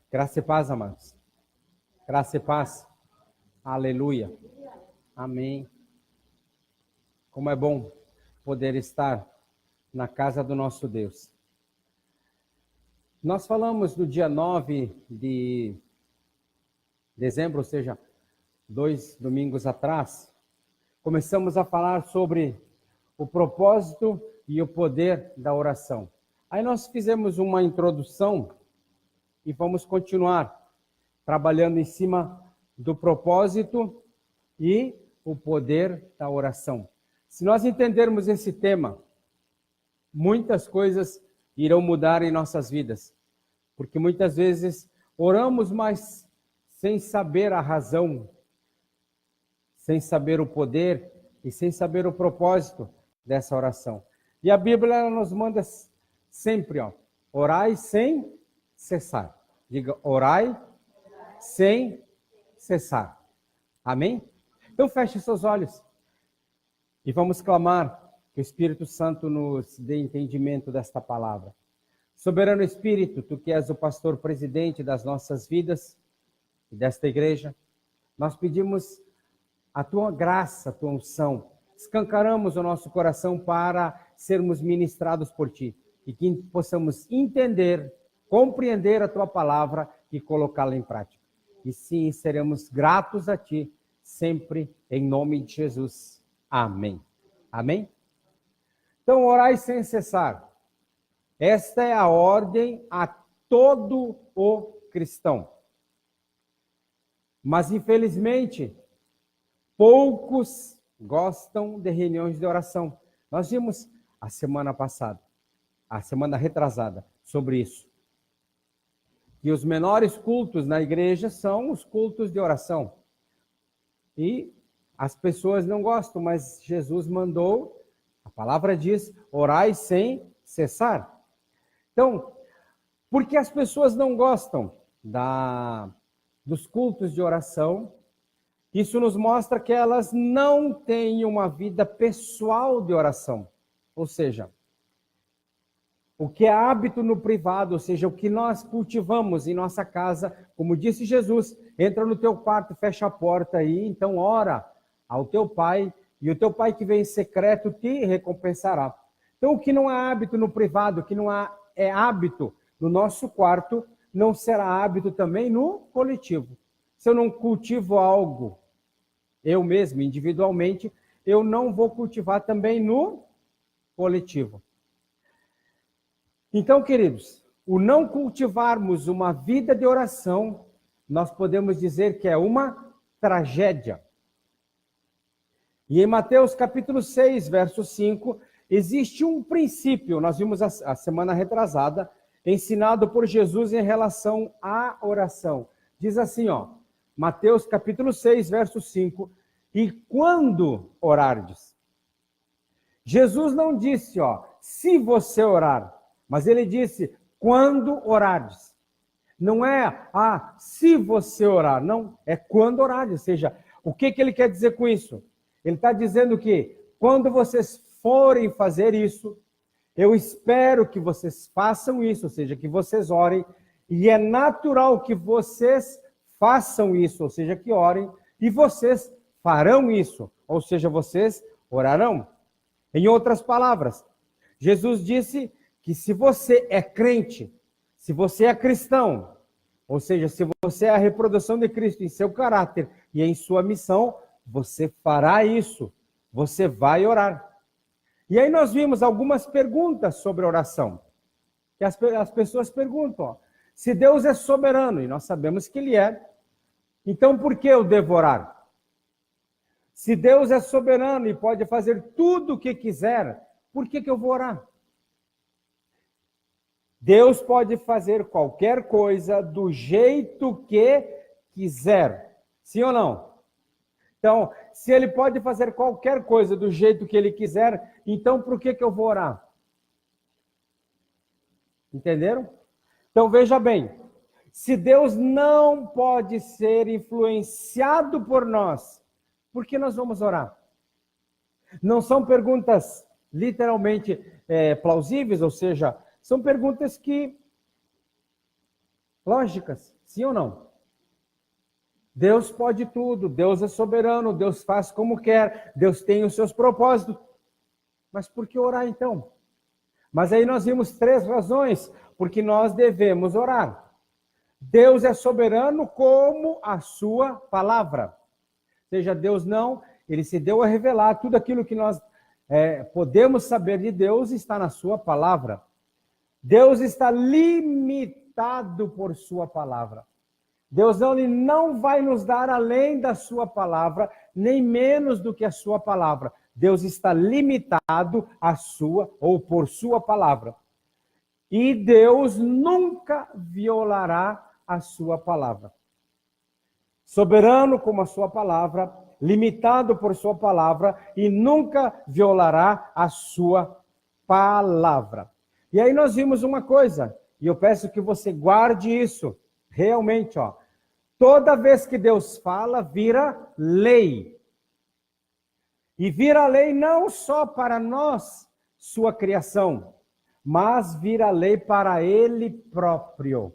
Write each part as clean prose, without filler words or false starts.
Graça e paz, amados. Graça e paz. Aleluia. Amém. Como é bom poder estar na casa do nosso Deus. Nós falamos no dia 9 de dezembro, ou seja, 2 domingos atrás, começamos a falar sobre o propósito e o poder da oração. Aí nós fizemos uma introdução e vamos continuar trabalhando em cima do propósito e o poder da oração. Se nós entendermos esse tema, muitas coisas irão mudar em nossas vidas. Porque muitas vezes oramos, mas sem saber a razão, sem saber o poder e sem saber o propósito dessa oração. E a Bíblia ela nos manda sempre, orai sem cessar. Diga, orai sem cessar. Amém? Então feche seus olhos e vamos clamar que o Espírito Santo nos dê entendimento desta palavra. Soberano Espírito, tu que és o pastor presidente das nossas vidas e desta igreja, nós pedimos a tua graça, a tua unção. Escancaramos o nosso coração para sermos ministrados por ti e que possamos entender, compreender a tua palavra e colocá-la em prática. E sim, seremos gratos a ti, sempre em nome de Jesus. Amém. Amém? Então, orai sem cessar. Esta é a ordem a todo o cristão. Mas, infelizmente, poucos gostam de reuniões de oração. Nós vimos a semana passada, a semana retrasada, sobre isso. E os menores cultos na igreja são os cultos de oração. E as pessoas não gostam, mas Jesus mandou, a palavra diz, orai sem cessar. Então, por que as pessoas não gostam dos cultos de oração? Isso nos mostra que elas não têm uma vida pessoal de oração. Ou seja, o que é hábito no privado, ou seja, o que nós cultivamos em nossa casa, como disse Jesus, entra no teu quarto, fecha a porta aí, então ora ao teu pai, e o teu pai que vem em secreto te recompensará. Então, o que não é hábito no privado, o que não é hábito no nosso quarto, não será hábito também no coletivo. Se eu não cultivo algo, eu mesmo, individualmente, eu não vou cultivar também no coletivo. Então, queridos, o não cultivarmos uma vida de oração, nós podemos dizer que é uma tragédia. E em Mateus capítulo 6, verso 5, existe um princípio, nós vimos a semana retrasada, ensinado por Jesus em relação à oração. Diz assim, Mateus capítulo 6, verso 5, e quando orardes? Jesus não disse, se você orar, mas ele disse, quando orardes. Não é, se você orar, não, é quando orardes. Ou seja, o que ele quer dizer com isso? Ele está dizendo que quando vocês forem fazer isso, eu espero que vocês façam isso, ou seja, que vocês orem, e é natural que vocês façam isso, ou seja, que orem, e vocês farão isso, ou seja, vocês orarão. Em outras palavras, Jesus disse que se você é crente, se você é cristão, ou seja, se você é a reprodução de Cristo em seu caráter e em sua missão, você fará isso, você vai orar. E aí nós vimos algumas perguntas sobre oração. Que as pessoas perguntam, se Deus é soberano, e nós sabemos que Ele é, então por que eu devo orar? Se Deus é soberano e pode fazer tudo o que quiser, por que eu vou orar? Deus pode fazer qualquer coisa do jeito que quiser. Sim ou não? Então, se ele pode fazer qualquer coisa do jeito que ele quiser, então por que eu vou orar? Entenderam? Então veja bem, se Deus não pode ser influenciado por nós, por que nós vamos orar? Não são perguntas literalmente plausíveis, ou seja, são perguntas que lógicas, sim ou não? Deus pode tudo, Deus é soberano, Deus faz como quer, Deus tem os seus propósitos. Mas por que orar então? Mas aí nós vimos 3 razões porque nós devemos orar. Deus é soberano como a sua palavra. Ou seja, Deus não, ele se deu a revelar tudo aquilo que nós podemos saber de Deus está na sua palavra. Deus está limitado por sua palavra. Deus não vai nos dar além da sua palavra, nem menos do que a sua palavra. Deus está limitado à sua ou por sua palavra. E Deus nunca violará a sua palavra. Soberano como a sua palavra, limitado por sua palavra e nunca violará a sua palavra. E aí nós vimos uma coisa, e eu peço que você guarde isso, realmente, ó. Toda vez que Deus fala, vira lei. E vira lei não só para nós, sua criação, mas vira lei para Ele próprio.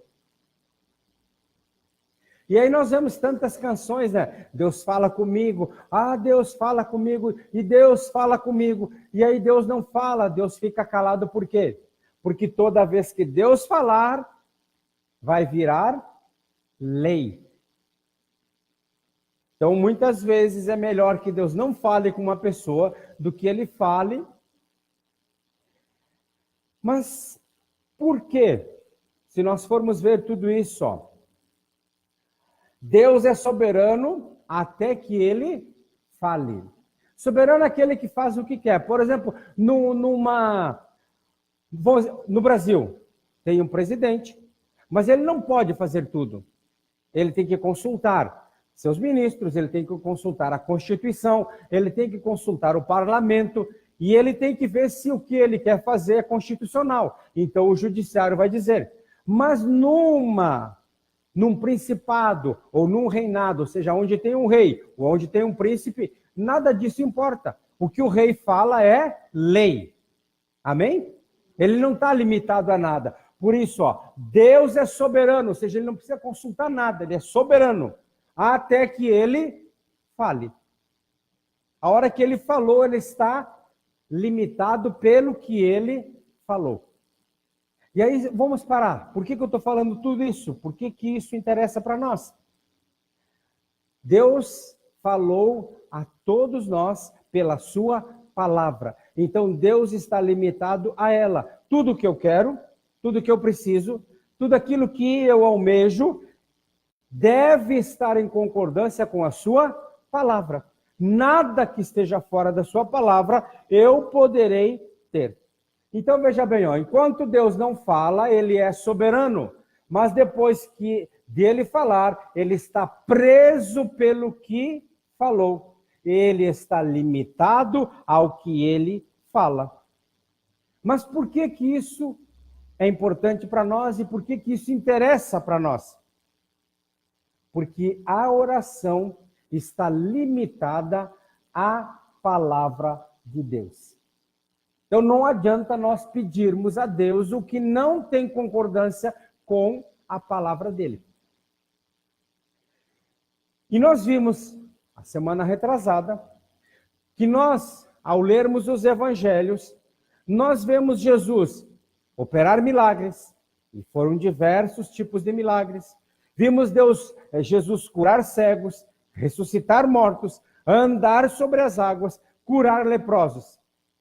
E aí nós vemos tantas canções, né? Deus fala comigo, Deus fala comigo, e Deus fala comigo. E aí Deus não fala, Deus fica calado, por quê? Porque toda vez que Deus falar, vai virar lei. Então, muitas vezes é melhor que Deus não fale com uma pessoa do que ele fale. Mas por quê? Se nós formos ver tudo isso, ó, Deus é soberano até que ele fale. Soberano é aquele que faz o que quer. Por exemplo, no Brasil, tem um presidente, mas ele não pode fazer tudo. Ele tem que consultar seus ministros, ele tem que consultar a Constituição, ele tem que consultar o parlamento, e ele tem que ver se o que ele quer fazer é constitucional. Então o judiciário vai dizer. Mas num principado ou num reinado, ou seja, onde tem um rei ou onde tem um príncipe, nada disso importa. O que o rei fala é lei. Amém? Ele não está limitado a nada. Por isso, ó, Deus é soberano, ou seja, ele não precisa consultar nada, ele é soberano, até que ele fale. A hora que ele falou, ele está limitado pelo que ele falou. E aí, vamos parar. Por que eu estou falando tudo isso? Por que isso interessa para nós? Deus falou a todos nós pela sua palavra. Então, Deus está limitado a ela. Tudo que eu quero, tudo que eu preciso, tudo aquilo que eu almejo, deve estar em concordância com a sua palavra. Nada que esteja fora da sua palavra, eu poderei ter. Então, veja bem, ó, enquanto Deus não fala, ele é soberano. Mas depois que dele falar, ele está preso pelo que falou. Ele está limitado ao que ele fala. Mas por que isso é importante para nós e por que isso interessa para nós? Porque a oração está limitada à palavra de Deus. Então não adianta nós pedirmos a Deus o que não tem concordância com a palavra dele. E nós vimos, a semana retrasada, que nós, ao lermos os evangelhos, nós vemos Jesus operar milagres, e foram diversos tipos de milagres. Vimos Jesus curar cegos, ressuscitar mortos, andar sobre as águas, curar leprosos,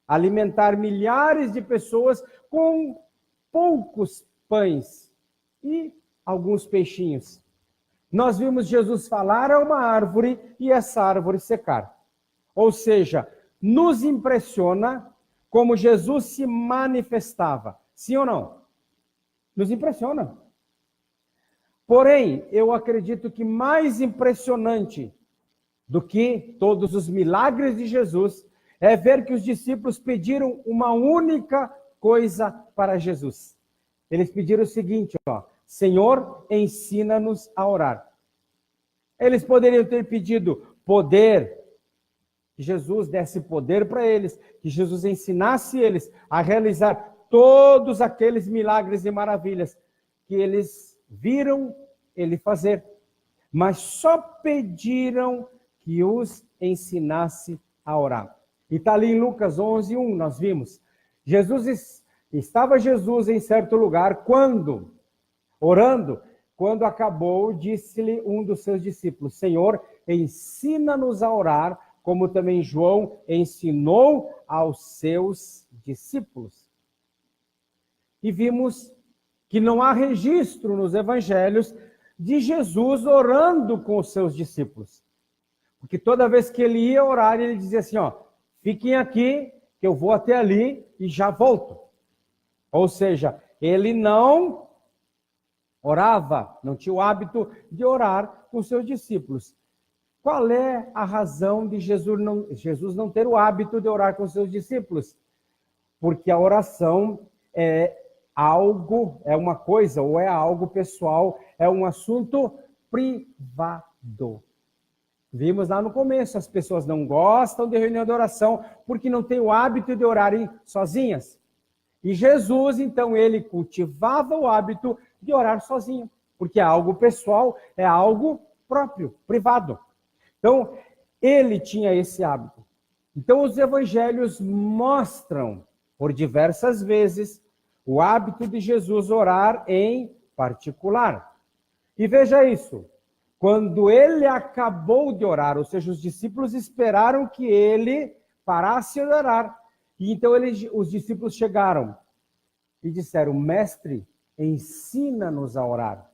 alimentar milhares de pessoas com poucos pães e alguns peixinhos. Nós vimos Jesus falar a uma árvore e essa árvore secar. Ou seja, nos impressiona como Jesus se manifestava. Sim ou não? Nos impressiona. Porém, eu acredito que mais impressionante do que todos os milagres de Jesus é ver que os discípulos pediram uma única coisa para Jesus. Eles pediram o seguinte, ó: Senhor, ensina-nos a orar. Eles poderiam ter pedido poder, que Jesus desse poder para eles, que Jesus ensinasse eles a realizar todos aqueles milagres e maravilhas que eles viram ele fazer, mas só pediram que os ensinasse a orar. E está ali em Lucas 11:1, nós vimos. Estava Jesus em certo lugar, orando, quando acabou, disse-lhe um dos seus discípulos: Senhor, ensina-nos a orar, como também João ensinou aos seus discípulos. E vimos que não há registro nos evangelhos de Jesus orando com os seus discípulos. Porque toda vez que ele ia orar, ele dizia assim, fiquem aqui, que eu vou até ali e já volto. Ou seja, ele não orava, não tinha o hábito de orar com os seus discípulos. Qual é a razão de Jesus não ter o hábito de orar com os seus discípulos? Porque a oração é uma coisa, ou é algo pessoal, é um assunto privado. Vimos lá no começo, as pessoas não gostam de reunião de oração porque não têm o hábito de orarem sozinhas. E Jesus, então, ele cultivava o hábito de orar sozinho, porque é algo pessoal, é algo próprio, privado. Então, ele tinha esse hábito. Então, os evangelhos mostram, por diversas vezes, o hábito de Jesus orar em particular. E veja isso, quando ele acabou de orar, ou seja, os discípulos esperaram que ele parasse de orar. E então os discípulos chegaram e disseram, mestre, ensina-nos a orar.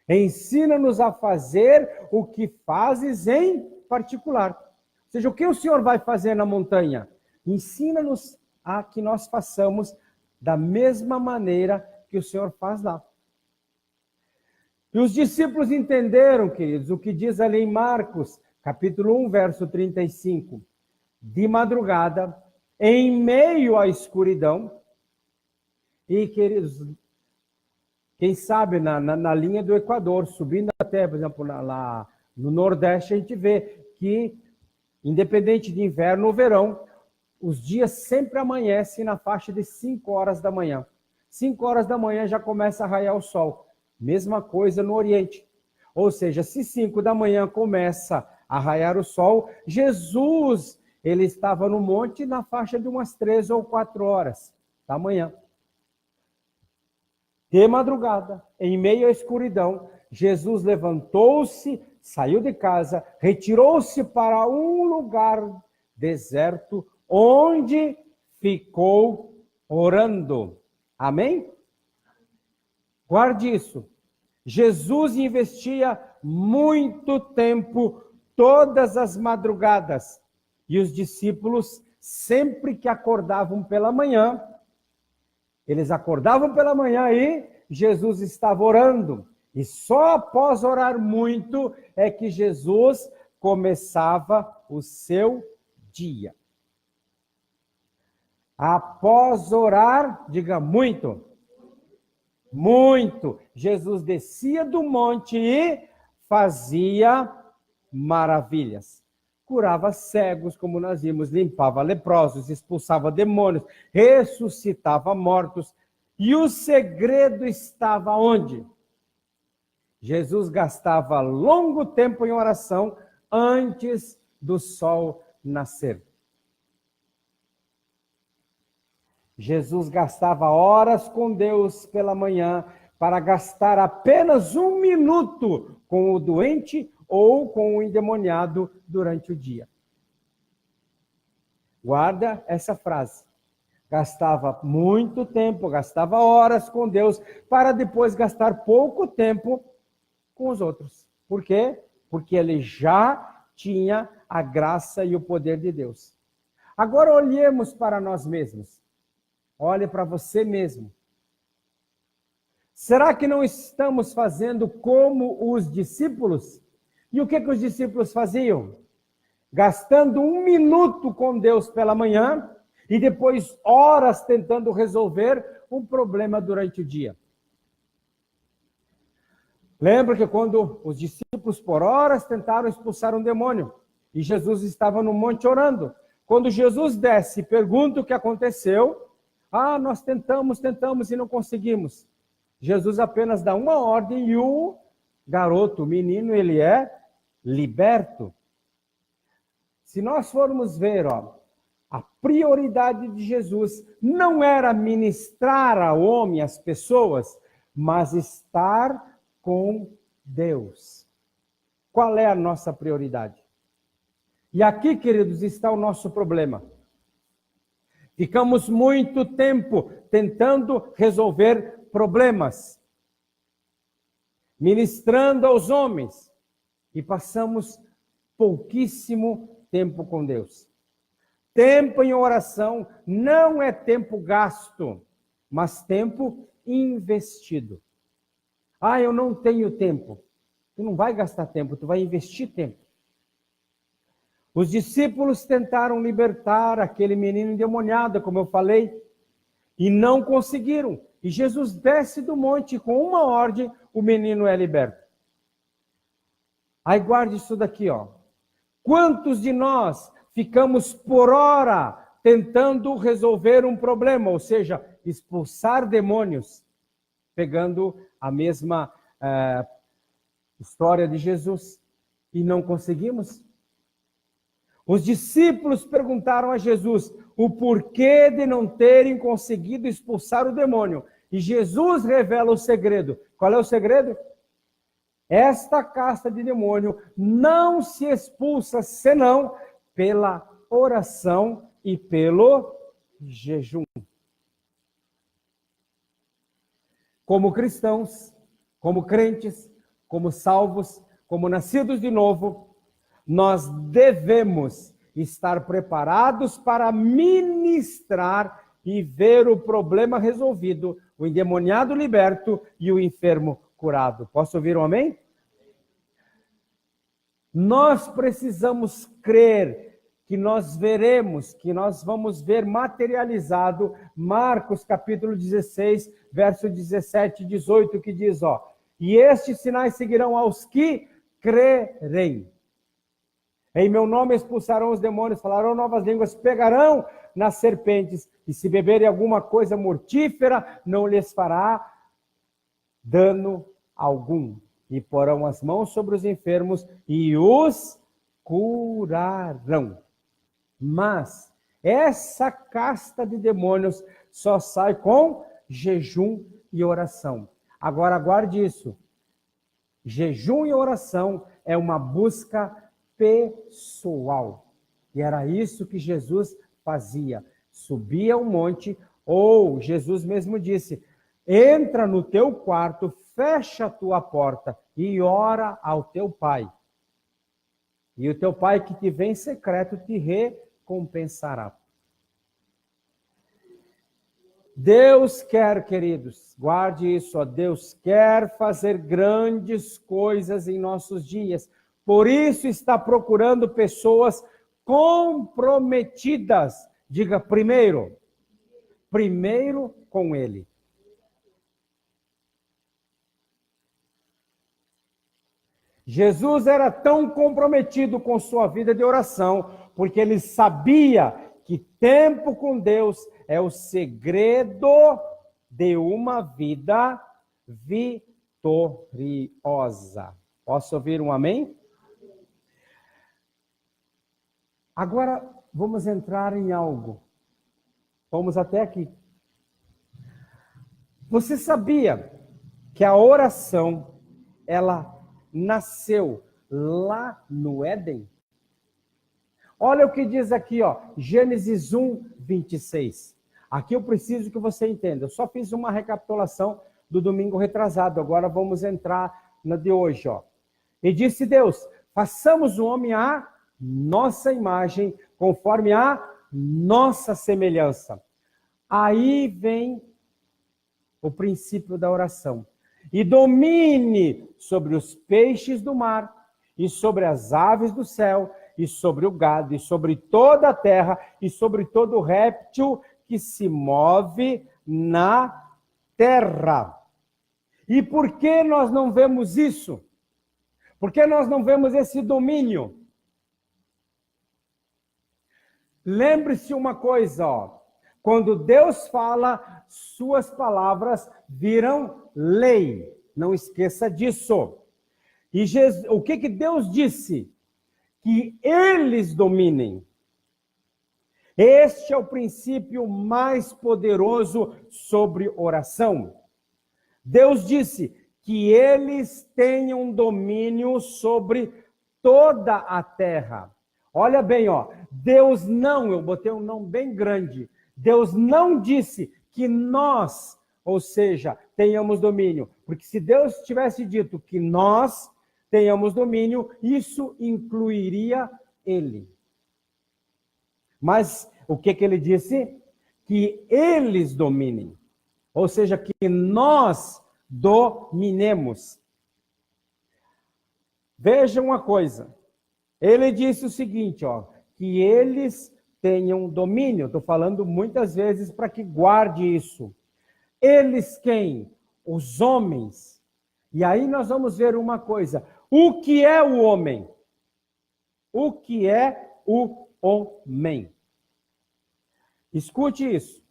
Ensina-nos a fazer o que fazes em particular. Ou seja, o que o Senhor vai fazer na montanha? Ensina-nos a que nós façamos da mesma maneira que o Senhor faz lá. E os discípulos entenderam, queridos, o que diz ali em Marcos, capítulo 1, verso 35. De madrugada, em meio à escuridão, e, queridos, quem sabe na linha do Equador, subindo até, por exemplo, lá no Nordeste, a gente vê que, independente de inverno ou verão, os dias sempre amanhecem na faixa de 5 horas da manhã. 5 horas da manhã já começa a raiar o sol. Mesma coisa no Oriente. Ou seja, se 5 da manhã começa a raiar o sol, Jesus, ele estava no monte na faixa de umas 3 ou 4 horas da manhã. De madrugada, em meio à escuridão, Jesus levantou-se, saiu de casa, retirou-se para um lugar deserto, onde ficou orando. Amém? Guarde isso. Jesus investia muito tempo, todas as madrugadas. E os discípulos, sempre que acordavam pela manhã, eles acordavam pela manhã e Jesus estava orando. E só após orar muito é que Jesus começava o seu dia. Após orar, diga muito. Muito. Jesus descia do monte e fazia maravilhas. Curava cegos, como nós vimos, limpava leprosos, expulsava demônios, ressuscitava mortos. E o segredo estava onde? Jesus gastava longo tempo em oração antes do sol nascer. Jesus gastava horas com Deus pela manhã para gastar apenas 1 minuto com o doente ou com o endemoniado durante o dia. Guarda essa frase. Gastava muito tempo, gastava horas com Deus para depois gastar pouco tempo com os outros. Por quê? Porque ele já tinha a graça e o poder de Deus. Agora olhemos para nós mesmos. Olhe para você mesmo. Será que não estamos fazendo como os discípulos? E o que os discípulos faziam? Gastando 1 minuto com Deus pela manhã e depois horas tentando resolver um problema durante o dia. Lembra que quando os discípulos por horas tentaram expulsar um demônio e Jesus estava no monte orando. Quando Jesus desce e pergunta o que aconteceu, nós tentamos e não conseguimos. Jesus apenas dá uma ordem e o garoto, o menino, ele é liberto. Se nós formos ver, a prioridade de Jesus não era ministrar ao homem, às pessoas, mas estar com Deus. Qual é a nossa prioridade? E aqui, queridos, está o nosso problema. Ficamos muito tempo tentando resolver problemas, ministrando aos homens, e passamos pouquíssimo tempo com Deus. Tempo em oração não é tempo gasto, mas tempo investido. Eu não tenho tempo. Tu não vai gastar tempo, tu vai investir tempo. Os discípulos tentaram libertar aquele menino endemoniado, como eu falei, e não conseguiram. E Jesus desce do monte e com uma ordem, o menino é liberto. Aí guarde isso daqui, Quantos de nós ficamos por hora tentando resolver um problema, ou seja, expulsar demônios, pegando a mesma história de Jesus, e não conseguimos? Os discípulos perguntaram a Jesus o porquê de não terem conseguido expulsar o demônio. E Jesus revela o segredo. Qual é o segredo? Esta casta de demônio não se expulsa senão pela oração e pelo jejum. Como cristãos, como crentes, como salvos, como nascidos de novo, nós devemos estar preparados para ministrar e ver o problema resolvido, o endemoniado liberto e o enfermo curado. Posso ouvir um amém? Nós precisamos crer que nós veremos, que nós vamos ver materializado Marcos capítulo 16, verso 17 e 18, que diz, e estes sinais seguirão aos que crerem. Em meu nome expulsarão os demônios, falarão novas línguas, pegarão nas serpentes, e se beberem alguma coisa mortífera, não lhes fará dano algum. E porão as mãos sobre os enfermos e os curarão. Mas essa casta de demônios só sai com jejum e oração. Agora, guarde isso. Jejum e oração é uma busca pessoal. E era isso que Jesus fazia. Subia ao monte, ou Jesus mesmo disse, entra no teu quarto, fecha a tua porta e ora ao teu pai. E o teu pai que te vê em secreto te recompensará. Deus quer, queridos, guarde isso, Deus quer fazer grandes coisas em nossos dias. Por isso está procurando pessoas comprometidas. Diga primeiro com Ele. Jesus era tão comprometido com sua vida de oração, porque ele sabia que tempo com Deus é o segredo de uma vida vitoriosa. Posso ouvir um amém? Agora, vamos entrar em algo. Vamos até aqui. Você sabia que a oração, ela nasceu lá no Éden? Olha o que diz aqui, Gênesis 1, 26. Aqui eu preciso que você entenda. Eu só fiz uma recapitulação do domingo retrasado. Agora vamos entrar na de hoje, E disse Deus, façamos o homem à nossa imagem, conforme a nossa semelhança. Aí vem o princípio da oração. E domine sobre os peixes do mar, e sobre as aves do céu, e sobre o gado, e sobre toda a terra, e sobre todo réptil que se move na terra. E por que nós não vemos isso? Por que nós não vemos esse domínio? Lembre-se uma coisa, quando Deus fala suas palavras viram lei. Não esqueça disso. E o que Deus disse? Que eles dominem. Este é o princípio mais poderoso sobre oração. Deus disse que eles tenham domínio sobre toda a terra. Olha bem, ó, Deus não, eu botei um não bem grande, Deus não disse que nós, ou seja, tenhamos domínio, porque se Deus tivesse dito que nós tenhamos domínio, isso incluiria ele. Mas o que ele disse? Que eles dominem, ou seja, que nós dominemos. Veja uma coisa, ele disse o seguinte, ó, que eles tenham domínio. Estou falando muitas vezes para que guarde isso. Eles quem? Os homens. E aí nós vamos ver uma coisa. O que é o homem? O que é o homem? Escute isso.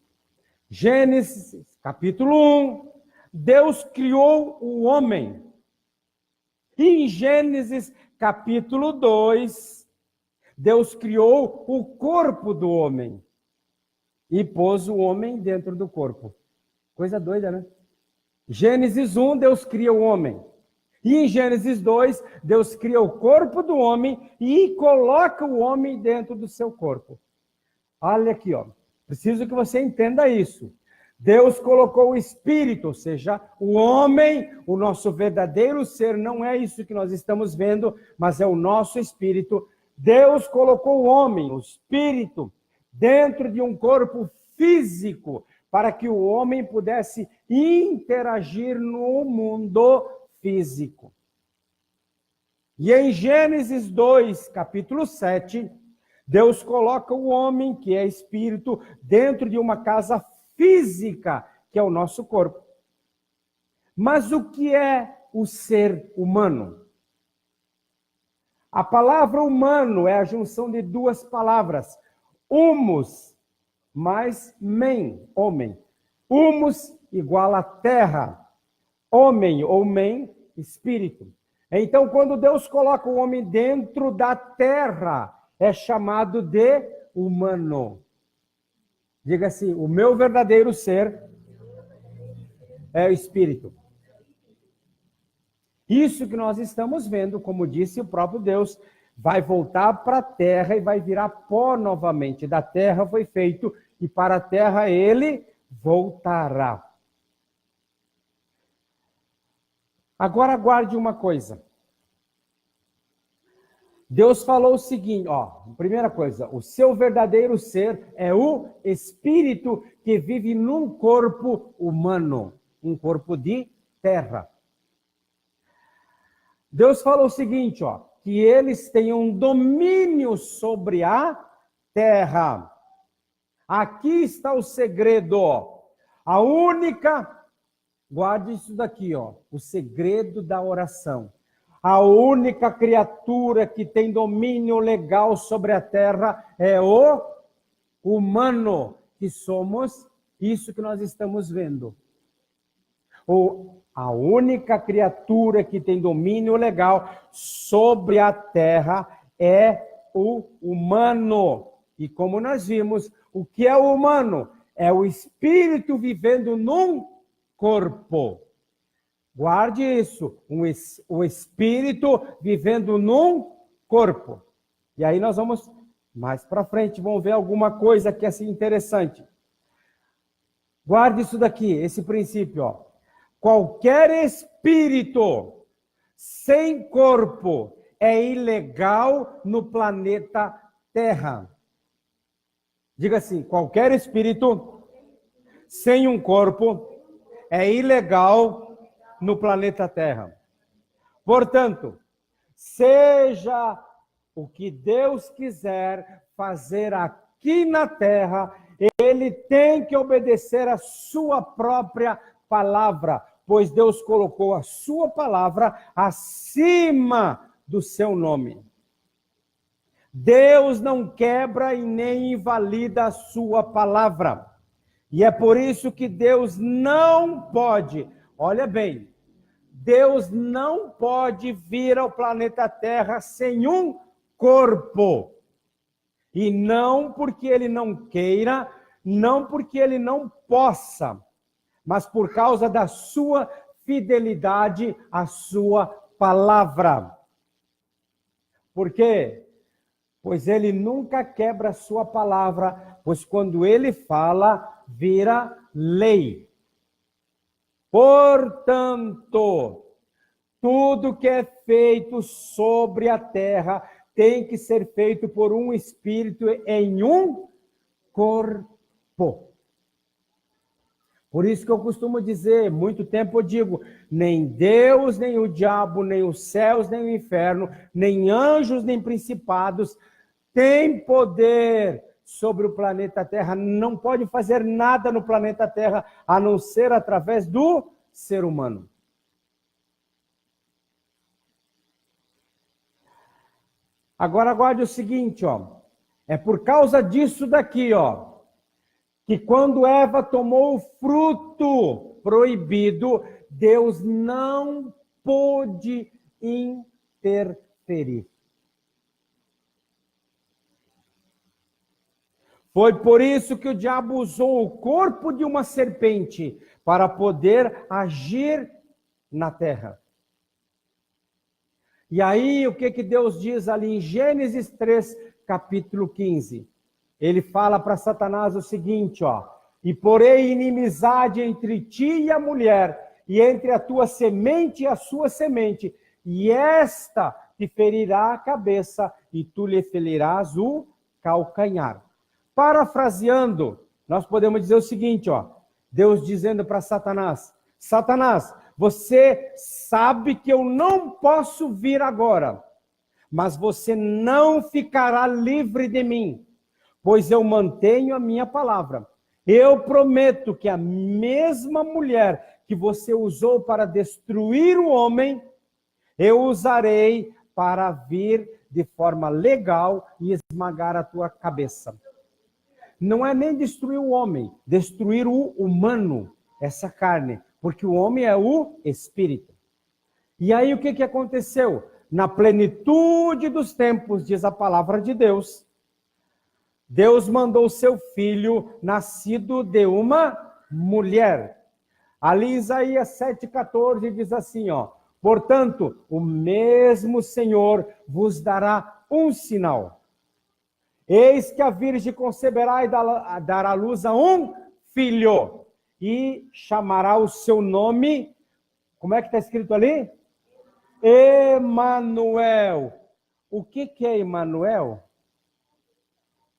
Gênesis, capítulo 1. Deus criou o homem. E em Gênesis, capítulo 2, Deus criou o corpo do homem. E pôs o homem dentro do corpo. Coisa doida, né? Gênesis 1, Deus cria o homem. E em Gênesis 2, Deus cria o corpo do homem e coloca o homem dentro do seu corpo. Olha aqui, ó. Preciso que você entenda isso. Deus colocou o espírito, ou seja, o homem, o nosso verdadeiro ser, não é isso que nós estamos vendo, mas é o nosso espírito. Deus colocou o homem, o espírito, dentro de um corpo físico, para que o homem pudesse interagir no mundo físico. E em Gênesis 2, capítulo 7, Deus coloca o homem, que é espírito, dentro de uma casa física, que é o nosso corpo. Mas o que é o ser humano? A palavra humano é a junção de duas palavras. Humus mais men, homem. Humus igual a terra. Homem ou men, espírito. Então, quando Deus coloca o homem dentro da terra, é chamado de humano. Diga assim, o meu verdadeiro ser é o espírito. Isso que nós estamos vendo, como disse o próprio Deus, vai voltar para a terra e vai virar pó novamente. Da terra foi feito e para a terra ele voltará. Agora guarde uma coisa. Deus falou o seguinte, ó, primeira coisa, o seu verdadeiro ser é o espírito que vive num corpo humano, um corpo de terra. Deus falou o seguinte, ó, que eles tenham domínio sobre a terra. Aqui está o segredo, ó. A única, guarde isso daqui, ó, o segredo da oração. A única criatura que tem domínio legal sobre a terra é o humano, que somos isso que nós estamos vendo. A única criatura que tem domínio legal sobre a terra é o humano. E como nós vimos, o que é o humano? É o espírito vivendo num corpo. Guarde isso, o espírito vivendo num corpo. E aí nós vamos mais para frente, vamos ver alguma coisa que é assim interessante. Guarde isso daqui, esse princípio, ó. Qualquer espírito sem corpo é ilegal no planeta Terra. Diga assim, qualquer espírito sem um corpo é ilegal no planeta Terra. Portanto, seja o que Deus quiser fazer aqui na Terra, ele tem que obedecer a sua própria palavra, pois Deus colocou a sua palavra acima do seu nome. Deus não quebra e nem invalida a sua palavra. E é por isso que Deus não pode, olha bem, Deus não pode vir ao planeta Terra sem um corpo. E não porque ele não queira, não porque ele não possa, mas por causa da sua fidelidade à sua palavra. Por quê? Pois ele nunca quebra a sua palavra, pois quando ele fala, vira lei. Portanto, tudo que é feito sobre a terra tem que ser feito por um espírito em um corpo. Por isso que eu costumo dizer, muito tempo eu digo, nem Deus, nem o diabo, nem os céus, nem o inferno, nem anjos, nem principados, têm poder sobre o planeta Terra. Não pode fazer nada no planeta Terra, a não ser através do ser humano. Agora guarde o seguinte, ó. É por causa disso daqui, ó, que quando Eva tomou o fruto proibido, Deus não pôde interferir. Foi por isso que o diabo usou o corpo de uma serpente para poder agir na terra. E aí, o que Deus diz ali em Gênesis 3, capítulo 15? Ele fala para Satanás o seguinte, ó: e porei inimizade entre ti e a mulher, e entre a tua semente e a sua semente, e esta te ferirá a cabeça, e tu lhe ferirás o calcanhar. Parafraseando, nós podemos dizer o seguinte, ó: Deus dizendo para Satanás: Satanás, você sabe que eu não posso vir agora, mas você não ficará livre de mim, pois eu mantenho a minha palavra. Eu prometo que a mesma mulher que você usou para destruir o homem, eu usarei para vir de forma legal e esmagar a tua cabeça. Não é nem destruir o homem, destruir o humano, essa carne, porque o homem é o espírito. E aí o que aconteceu? Na plenitude dos tempos, diz a palavra de Deus, Deus mandou seu filho, nascido de uma mulher. Ali Isaías 7,14 diz assim, ó: portanto, o mesmo Senhor vos dará um sinal. Eis que a virgem conceberá e dará à luz a um filho, e chamará o seu nome, como é que está escrito ali? Emanuel. O que é Emanuel?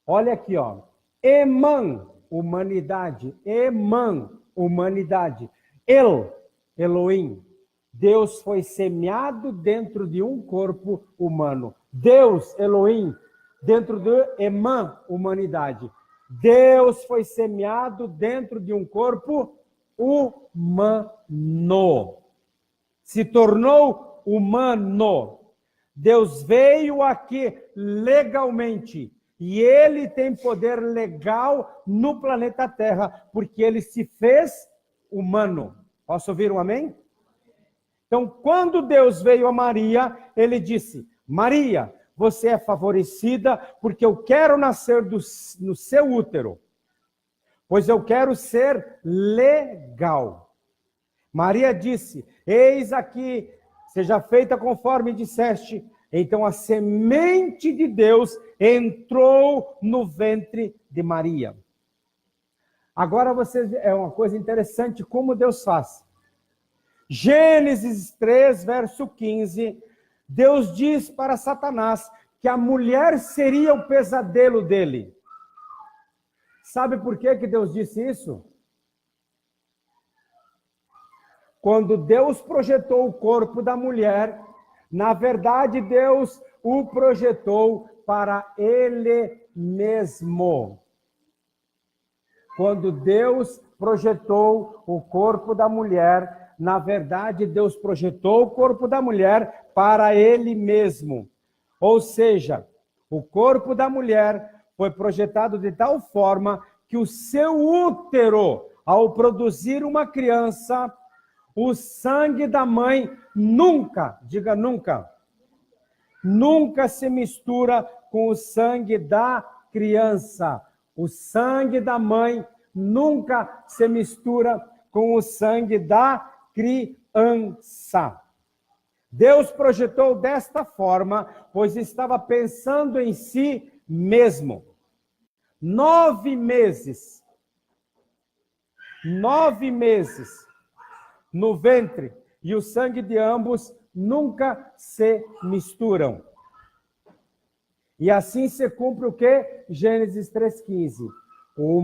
Olha aqui, ó. Eman, humanidade. Eman, humanidade. Elohim. Deus foi semeado dentro de um corpo humano. Deus, Elohim, dentro do Eman, humanidade. Deus foi semeado dentro de um corpo humano. Se tornou humano. Deus veio aqui legalmente. E ele tem poder legal no planeta Terra, porque ele se fez humano. Posso ouvir um amém? Então, quando Deus veio a Maria, ele disse: Maria, você é favorecida porque eu quero nascer no seu útero, pois eu quero ser legal. Maria disse: eis aqui, seja feita conforme disseste. Então a semente de Deus entrou no ventre de Maria. Agora é uma coisa interessante como Deus faz. Gênesis 3, verso 15, Deus diz para Satanás que a mulher seria o pesadelo dele. Sabe por que Deus disse isso? Quando Deus projetou o corpo da mulher, na verdade, Deus o projetou para ele mesmo. Quando Deus projetou o corpo da mulher, na verdade, Deus projetou o corpo da mulher para ele mesmo. Ou seja, o corpo da mulher foi projetado de tal forma que o seu útero, ao produzir uma criança, o sangue da mãe nunca, diga nunca, nunca se mistura com o sangue da criança. O sangue da mãe nunca se mistura com o sangue da criança. Deus projetou desta forma, pois estava pensando em si mesmo. 9 meses no ventre, e o sangue de ambos nunca se misturam. E assim se cumpre o que? Gênesis 3,15. O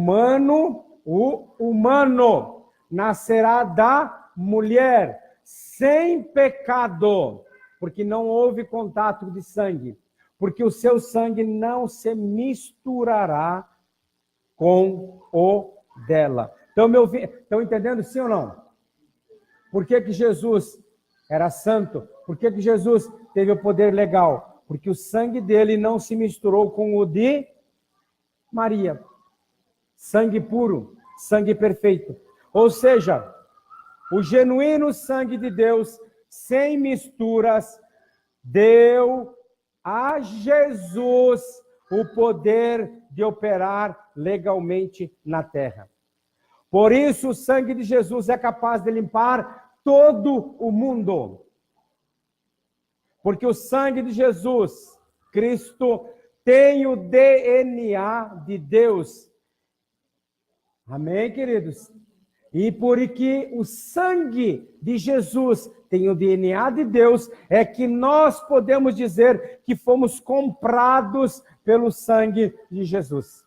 humano nascerá da mulher sem pecado, porque não houve contato de sangue, porque o seu sangue não se misturará com o dela. Estão entendendo sim ou não? Por que Jesus era santo? Por que Jesus teve o poder legal? Porque o sangue dele não se misturou com o de Maria. Sangue puro, sangue perfeito. Ou seja, o genuíno sangue de Deus, sem misturas, deu a Jesus o poder de operar legalmente na terra. Por isso, o sangue de Jesus é capaz de limpar todo o mundo. Porque o sangue de Jesus, Cristo, tem o DNA de Deus. Amém, queridos? E por que o sangue de Jesus tem o DNA de Deus, é que nós podemos dizer que fomos comprados pelo sangue de Jesus.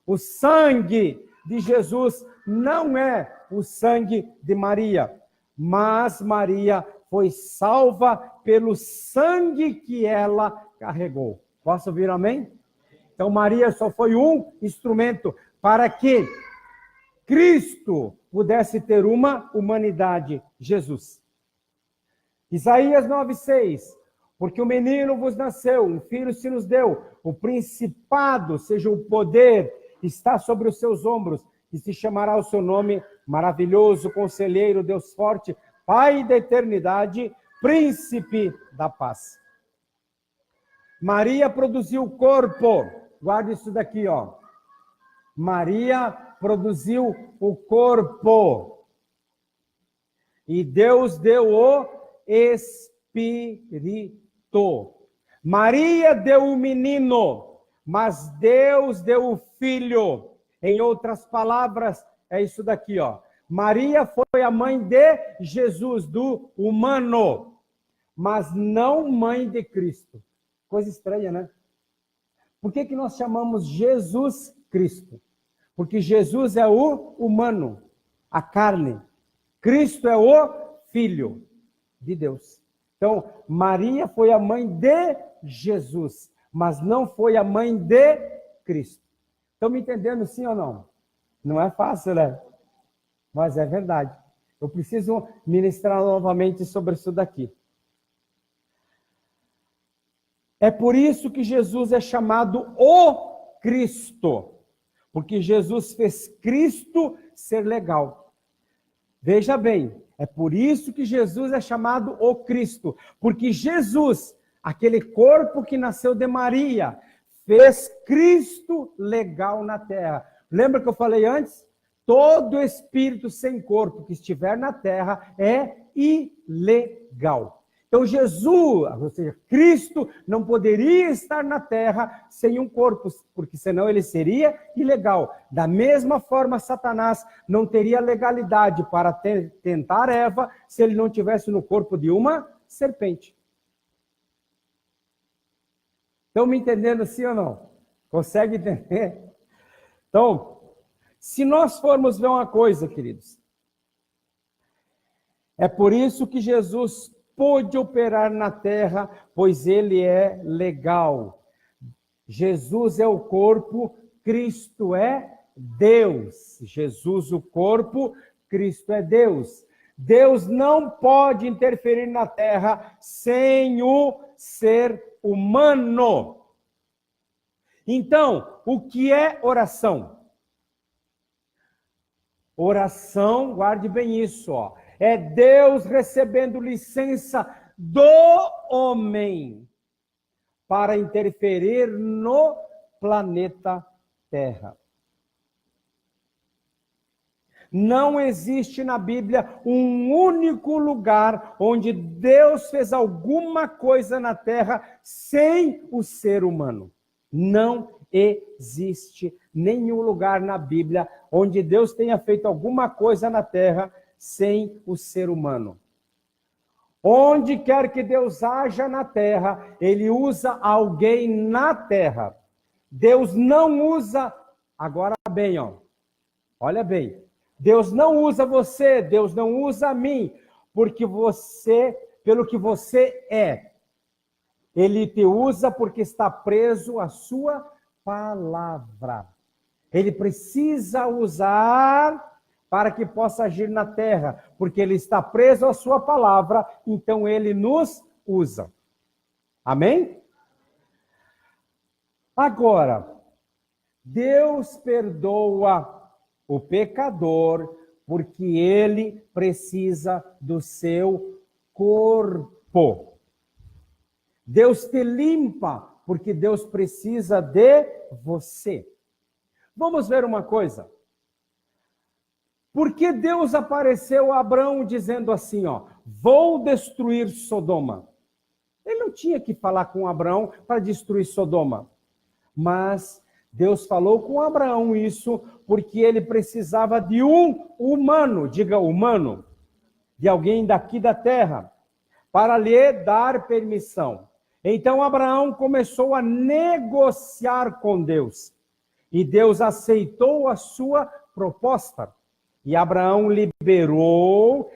O sangue de Jesus não é o sangue de Maria, mas Maria foi salva pelo sangue que ela carregou. Posso ouvir amém? Então Maria só foi um instrumento para que Cristo pudesse ter uma humanidade, Jesus. Isaías 9,6. Porque o menino vos nasceu, um filho se nos deu, o principado, seja o poder, está sobre os seus ombros, e se chamará o seu nome maravilhoso, conselheiro, Deus forte, Pai da eternidade, príncipe da paz. Maria produziu o corpo. Guarde isso daqui, ó. Maria produziu o corpo. E Deus deu o Espírito. Maria deu o menino, mas Deus deu o filho. Em outras palavras, é isso daqui, ó. Maria foi a mãe de Jesus, do humano, mas não mãe de Cristo. Coisa estranha, né? Por que nós chamamos Jesus Cristo? Porque Jesus é o humano, a carne. Cristo é o Filho de Deus. Então, Maria foi a mãe de Jesus, mas não foi a mãe de Cristo. Estão me entendendo sim ou não? Não é fácil, né? Mas é verdade. Eu preciso ministrar novamente sobre isso daqui. É por isso que Jesus é chamado o Cristo. Porque Jesus fez Cristo ser legal. Veja bem, é por isso que Jesus é chamado o Cristo. Porque Jesus, aquele corpo que nasceu de Maria, fez Cristo legal na terra. Lembra que eu falei antes? Todo espírito sem corpo que estiver na terra é ilegal. Então Jesus, ou seja, Cristo não poderia estar na terra sem um corpo, porque senão ele seria ilegal. Da mesma forma, Satanás não teria legalidade para tentar Eva se ele não tivesse no corpo de uma serpente. Estão me entendendo sim ou não? Consegue entender? Então, se nós formos ver uma coisa, queridos, é por isso que Jesus pôde operar na terra, pois ele é legal. Jesus é o corpo, Cristo é Deus. Jesus o corpo, Cristo é Deus. Deus não pode interferir na terra sem o ser humano. Então, o que é oração? Oração, guarde bem isso, ó. É Deus recebendo licença do homem para interferir no planeta Terra. Não existe na Bíblia um único lugar onde Deus fez alguma coisa na Terra sem o ser humano. Não existe nenhum lugar na Bíblia onde Deus tenha feito alguma coisa na Terra sem o ser humano. Onde quer que Deus haja na Terra, Ele usa alguém na Terra. Deus não usa, agora bem, ó, olha bem, Deus não usa você, Deus não usa a mim, porque você, pelo que você é. Ele te usa porque está preso à sua palavra. Ele precisa usar para que possa agir na terra, porque ele está preso à sua palavra, então ele nos usa. Amém? Agora, Deus perdoa o pecador porque ele precisa do seu corpo. Deus te limpa porque Deus precisa de você. Vamos ver uma coisa. Por que Deus apareceu a Abraão dizendo assim, ó, vou destruir Sodoma? Ele não tinha que falar com Abraão para destruir Sodoma. Mas Deus falou com Abraão isso porque ele precisava de um humano, diga humano, de alguém daqui da terra, para lhe dar permissão. Então Abraão começou a negociar com Deus. E Deus aceitou a sua proposta. E Abraão liberou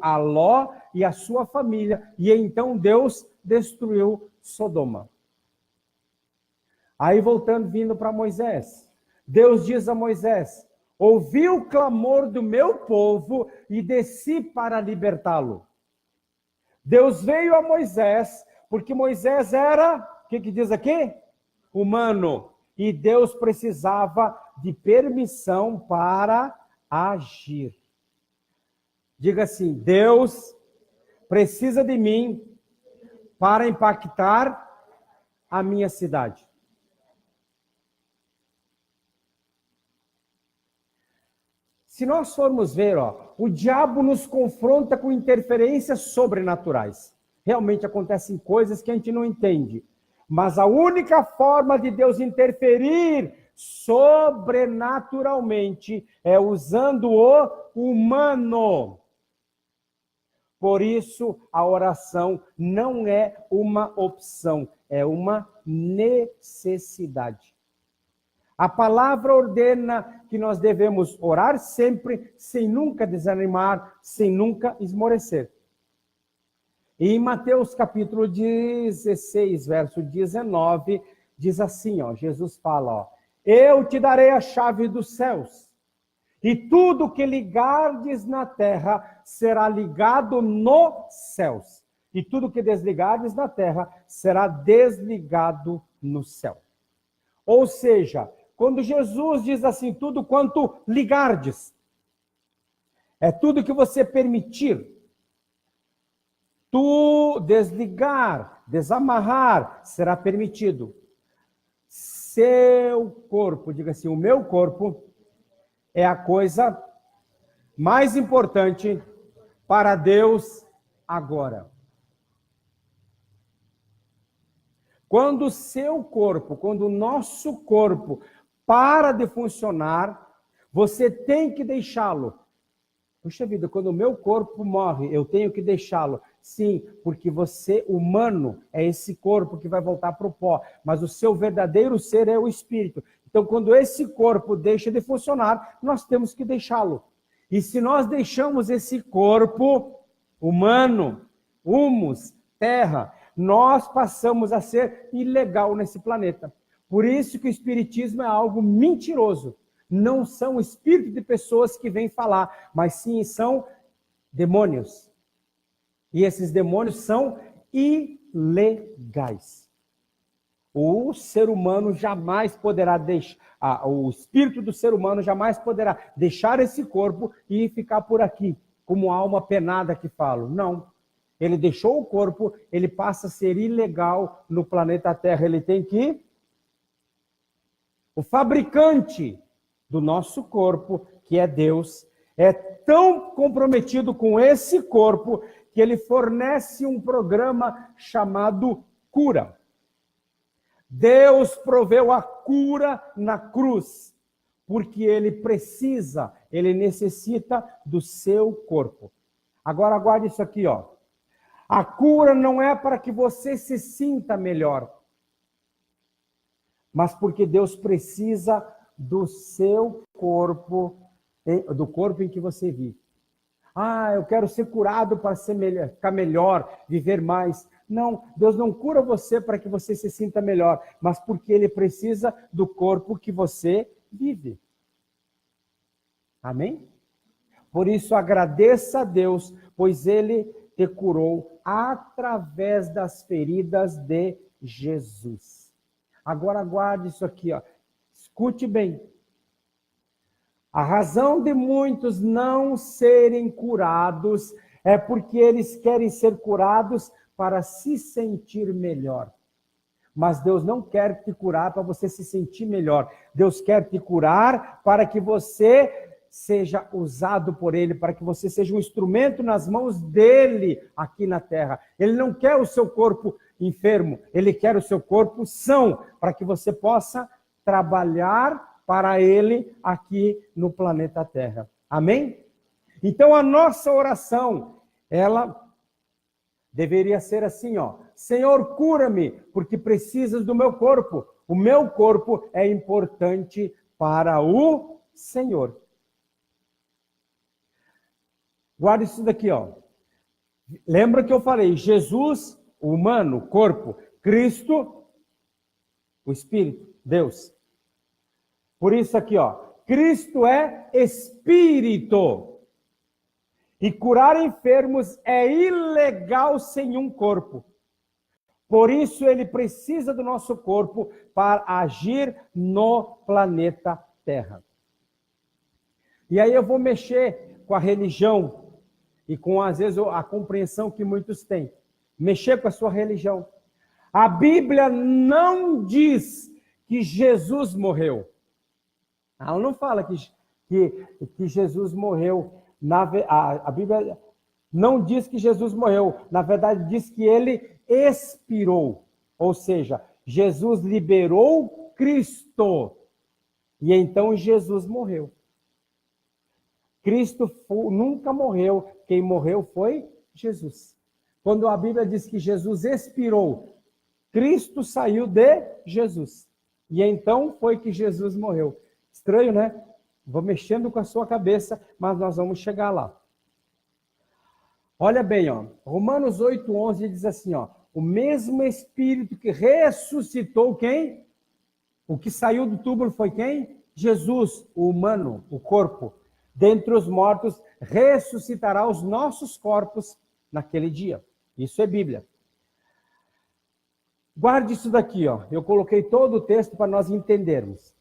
a Ló e a sua família. E então Deus destruiu Sodoma. Aí voltando, vindo para Moisés. Deus diz a Moisés, ouvi o clamor do meu povo e desci para libertá-lo. Deus veio a Moisés, porque Moisés era, o que diz aqui? Humano. E Deus precisava de permissão para agir. Diga assim, Deus precisa de mim para impactar a minha cidade. Se nós formos ver, ó, o diabo nos confronta com interferências sobrenaturais. Realmente acontecem coisas que a gente não entende. Mas a única forma de Deus interferir sobrenaturalmente é usando o humano. Por isso, a oração não é uma opção, é uma necessidade. A palavra ordena que nós devemos orar sempre, sem nunca desanimar, sem nunca esmorecer. E em Mateus capítulo 16, verso 19, diz assim, ó, Jesus fala, ó, eu te darei a chave dos céus, e tudo que ligardes na terra será ligado nos céus, e tudo que desligardes na terra será desligado no céu. Ou seja, quando Jesus diz assim, tudo quanto ligardes, é tudo que você permitir. Tu desligar, desamarrar, será permitido. Seu corpo, diga assim, o meu corpo é a coisa mais importante para Deus agora. Quando o seu corpo, quando o nosso corpo para de funcionar, você tem que deixá-lo. Puxa vida, quando o meu corpo morre, eu tenho que deixá-lo. Sim, porque você, humano, é esse corpo que vai voltar para o pó. Mas o seu verdadeiro ser é o espírito. Então, quando esse corpo deixa de funcionar, nós temos que deixá-lo. E se nós deixamos esse corpo humano, humus, terra, nós passamos a ser ilegal nesse planeta. Por isso que o espiritismo é algo mentiroso. Não são espíritos de pessoas que vêm falar, mas sim são demônios. E esses demônios são ilegais. o ser humano jamais poderá deixar, o espírito do ser humano jamais poderá deixar esse corpo e ficar por aqui, como alma penada que falo. Não. Ele deixou o corpo, ele passa a ser ilegal no planeta Terra. Ele tem que... O fabricante do nosso corpo, que é Deus, é tão comprometido com esse corpo que ele fornece um programa chamado cura. Deus proveu a cura na cruz, porque ele precisa, ele necessita do seu corpo. Agora aguarde isso aqui, ó. A cura não é para que você se sinta melhor, mas porque Deus precisa do seu corpo, do corpo em que você vive. Ah, eu quero ser curado para ser melhor, ficar melhor, viver mais. Não, Deus não cura você para que você se sinta melhor, mas porque Ele precisa do corpo que você vive. Amém? Por isso agradeça a Deus, pois Ele te curou através das feridas de Jesus. Agora guarde isso aqui, ó. Escute bem. A razão de muitos não serem curados é porque eles querem ser curados para se sentir melhor. Mas Deus não quer te curar para você se sentir melhor. Deus quer te curar para que você seja usado por Ele, para que você seja um instrumento nas mãos dEle aqui na terra. Ele não quer o seu corpo enfermo, Ele quer o seu corpo são, para que você possa trabalhar para Ele aqui no planeta Terra. Amém? Então a nossa oração, ela deveria ser assim, ó. Senhor, cura-me, porque precisas do meu corpo. O meu corpo é importante para o Senhor. Guarda isso daqui, ó. Lembra que eu falei, Jesus, o humano, o corpo, Cristo, o Espírito, Deus. Por isso aqui, ó, Cristo é Espírito. E curar enfermos é ilegal sem um corpo. Por isso ele precisa do nosso corpo para agir no planeta Terra. E aí eu vou mexer com a religião e com, às vezes, a compreensão que muitos têm. Mexer com a sua religião. A Bíblia não diz que Jesus morreu. Ela não fala que Jesus morreu. A Bíblia não diz que Jesus morreu. Na verdade, diz que ele expirou. Ou seja, Jesus liberou Cristo. E então Jesus morreu. Cristo nunca morreu. Quem morreu foi Jesus. Quando a Bíblia diz que Jesus expirou, Cristo saiu de Jesus. E então foi que Jesus morreu. Estranho, né? Vou mexendo com a sua cabeça, mas nós vamos chegar lá. Olha bem, ó. Romanos 8:11 diz assim, ó. O mesmo Espírito que ressuscitou quem? O que saiu do túmulo foi quem? Jesus, o humano, o corpo. Dentre os mortos, ressuscitará os nossos corpos naquele dia. Isso é Bíblia. Guarde isso daqui, ó. Eu coloquei todo o texto para nós entendermos.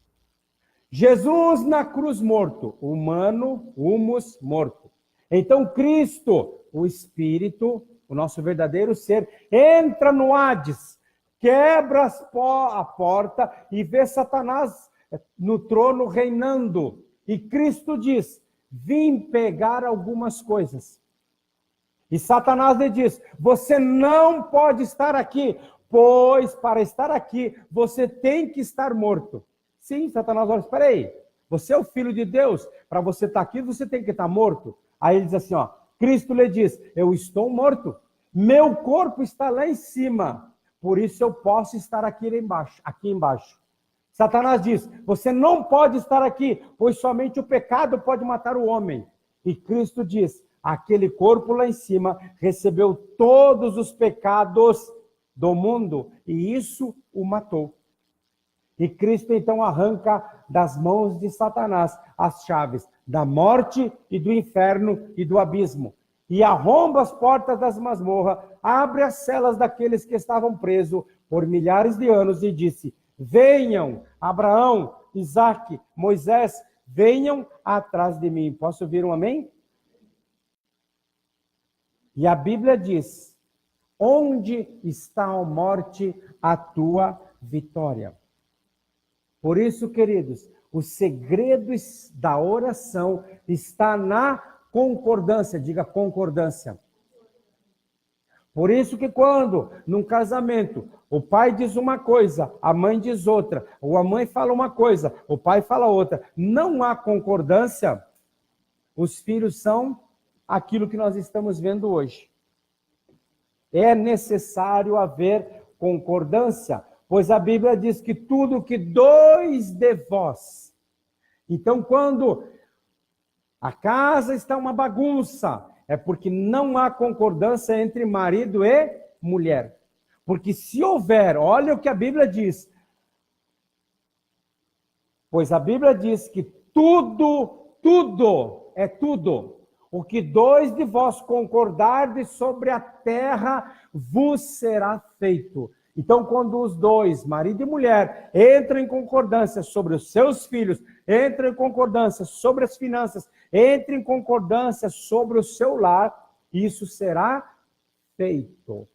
Jesus na cruz morto, humano, humus, morto. Então Cristo, o Espírito, o nosso verdadeiro ser, entra no Hades, quebra a porta e vê Satanás no trono reinando. E Cristo diz, vim pegar algumas coisas. E Satanás lhe diz, você não pode estar aqui, pois para estar aqui, você tem que estar morto. Sim, Satanás olha, espera aí, você é o Filho de Deus, para você estar aqui, você tem que estar morto. Aí ele diz assim, ó, Cristo lhe diz, eu estou morto, meu corpo está lá em cima, por isso eu posso estar aqui embaixo. Satanás diz, você não pode estar aqui, pois somente o pecado pode matar o homem. E Cristo diz, aquele corpo lá em cima recebeu todos os pecados do mundo, e isso o matou. E Cristo então arranca das mãos de Satanás as chaves da morte e do inferno e do abismo. e arromba as portas das masmorras, abre as celas daqueles que estavam presos por milhares de anos e disse: venham, Abraão, Isaque, Moisés, venham atrás de mim. Posso ouvir um amém? E a Bíblia diz: onde está, a morte, a tua vitória? Por isso, queridos, o segredo da oração está na concordância. Diga concordância. Por isso que quando, num casamento, o pai diz uma coisa, a mãe diz outra, ou a mãe fala uma coisa, o pai fala outra, não há concordância, os filhos são aquilo que nós estamos vendo hoje. É necessário haver concordância, pois a Bíblia diz que tudo que dois de vós. Então, quando a casa está uma bagunça, é porque não há concordância entre marido e mulher. Porque se houver, olha o que a Bíblia diz. Pois a Bíblia diz que tudo é tudo. O que dois de vós concordardes sobre a terra vos será feito. Então, quando os dois, marido e mulher, entram em concordância sobre os seus filhos, entram em concordância sobre as finanças, entram em concordância sobre o seu lar, isso será feito.